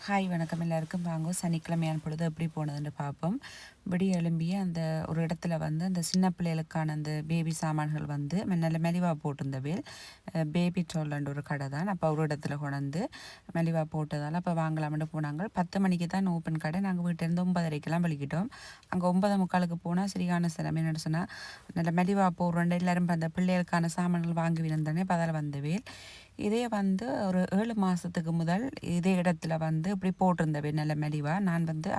Hi வணக்கம் எல்லாருக்கும். வாங்க சனிக்கிழமையான பொழுது எப்படி போனதுன்னு பார்ப்போம். விடிய எழும்பிய அந்த ஒரு இடத்துல வந்து அந்த சின்ன பிள்ளைகளுக்கான அந்த பேபி சாமான்கள் வந்து நல்ல மெலிவாக போட்டிருந்தவேல் பேபி ட்ரோல்ன்ற ஒரு கடை தான். அப்போ ஒரு இடத்துல கொண்டு மெலிவாக போட்டதால் அப்போ வாங்கலாம்னு போனாங்க. 10 மணிக்கு தான் ஓப்பன் கடை. நாங்கள் வீட்டிலேருந்து 9:30க்கெல்லாம் வெளிக்கிட்டோம். அங்கே 9:45 போனால் சரியான சிரமம். என்னென்னு சொன்னால் நல்ல மெலிவாக போடுறோண்டு எல்லோரும் அந்த பிள்ளைகளுக்கான சாமான்கள் வாங்கி விருந்தோடனே இப்போ அதில் வந்தவேல் இதே வந்து ஒரு 7 மாதத்துக்கு முதல் இதே இடத்துல வந்து இப்படி போட்டிருந்தவே நல்ல மெலிவாக நான் வந்து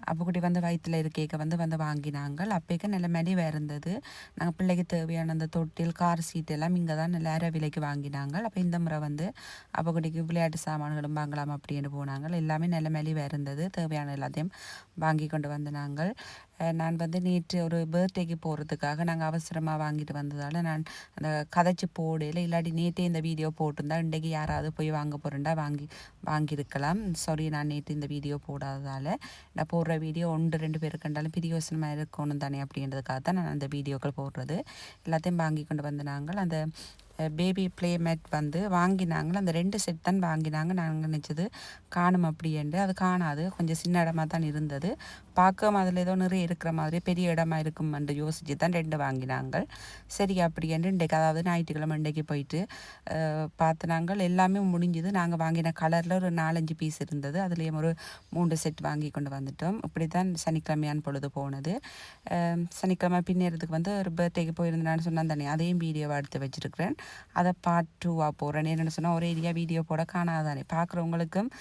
அப்போக்குட்டி வந்து வயிற்றில் இருக்க வந்து வாங்கினாங்க. அப்பேக்க நல்ல மெலிவாக இருந்தது. நாங்கள் பிள்ளைக்கு தேவையான அந்த தொட்டில் கார் சீட் எல்லாம் இங்கே தான் நல்ல அரை விலைக்கு வாங்கினாங்க. அப்போ இந்த முறை வந்து அப்போக்குட்டிக்கு விளையாட்டு சாமான்களும் வாங்கலாம் அப்படின்னு போனாங்க. எல்லாமே நல்ல மெலிவாக இருந்தது. தேவையான எல்லாத்தையும் வாங்கி கொண்டு வந்து நாங்கள் நான் வந்து நேற்று ஒரு பர்த்டேக்கு போகிறதுக்காக நாங்கள் அவசரமாக வாங்கிட்டு வந்ததால் நான் அந்த கதைச்சி போடையில் இல்லாட்டி நேற்றே இந்த வீடியோ போட்டிருந்தா இன்றைக்கு யாராவது போய் வாங்க போகிறேன்டா வாங்கியிருக்கலாம். சாரி, நான் நேற்று இந்த வீடியோ போடாததால் நான் போடுற வீடியோ 1-2 பேருக்கு கண்டாலும் பிரியோசனமாக இருக்கணும் தானே அப்படின்றதுக்காக தான் நான் அந்த வீடியோக்கள் போடுறது. எல்லாத்தையும் வாங்கி கொண்டு வந்து நாங்கள் அந்த பேபி ப்ளே மேட் வந்து வாங்கினாங்களோ அந்த 2 செட் தான் வாங்கினாங்க. நாங்கள் நினச்சது காணும் அப்படின்ட்டு அது காணாது. கொஞ்சம் சின்ன இடமா தான் இருந்தது. பார்க்கவும் அதில் ஏதோ நிறைய இருக்கிற மாதிரி பெரிய இடமா இருக்குமென்று யோசித்து தான் 2 வாங்கினாங்க. சரி அப்படின்ட்டு இன்றைக்கு அதாவது ஞாயிற்றுக்கிழமை இன்றைக்கு போயிட்டு பார்த்து நாங்கள் எல்லாமே முடிஞ்சுது. நாங்கள் வாங்கின கலரில் ஒரு 4-5 பீஸ் இருந்தது. அதுலேயும் ஒரு 3 செட் வாங்கி கொண்டு வந்துட்டோம். இப்படி தான் சனிக்கிழமையான பொழுது போனது. சனிக்கிழமை பின்னேறதுக்கு வந்து ஒரு பர்த்டேக்கு போயிருந்தேன்னு சொன்னால் தானே அதையும் வீடியோவை எடுத்து வச்சுருக்கிறேன். அதை பார்ட் 2 போடுறேன். என்னென்னு சொன்னால் ஒரே ஏரியா வீடியோ போட காணாதானே பார்க்குறவங்களுக்கும்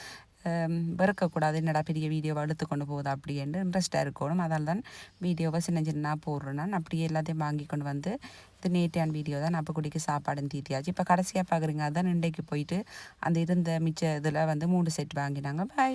வெறுக்கக்கூடாது. என்னடா பெரிய வீடியோவை எடுத்து கொண்டு போகுது அப்படின்ட்டு இன்ட்ரெஸ்ட்டாக இருக்கணும். அதால் தான் வீடியோவை சின்ன போடுறேன். நான் அப்படியே எல்லாத்தையும் வாங்கி கொண்டு வந்து இது நேற்றான வீடியோ தான். அப்போ குடிக்க சாப்பாடுன்னு தீட்டியாச்சு. இப்போ கடைசியாக பார்க்குறீங்க அதான் இன்றைக்கு போயிட்டு அந்த இருந்த மிச்ச இதில் வந்து 3 செட் வாங்கினாங்க. பாய்.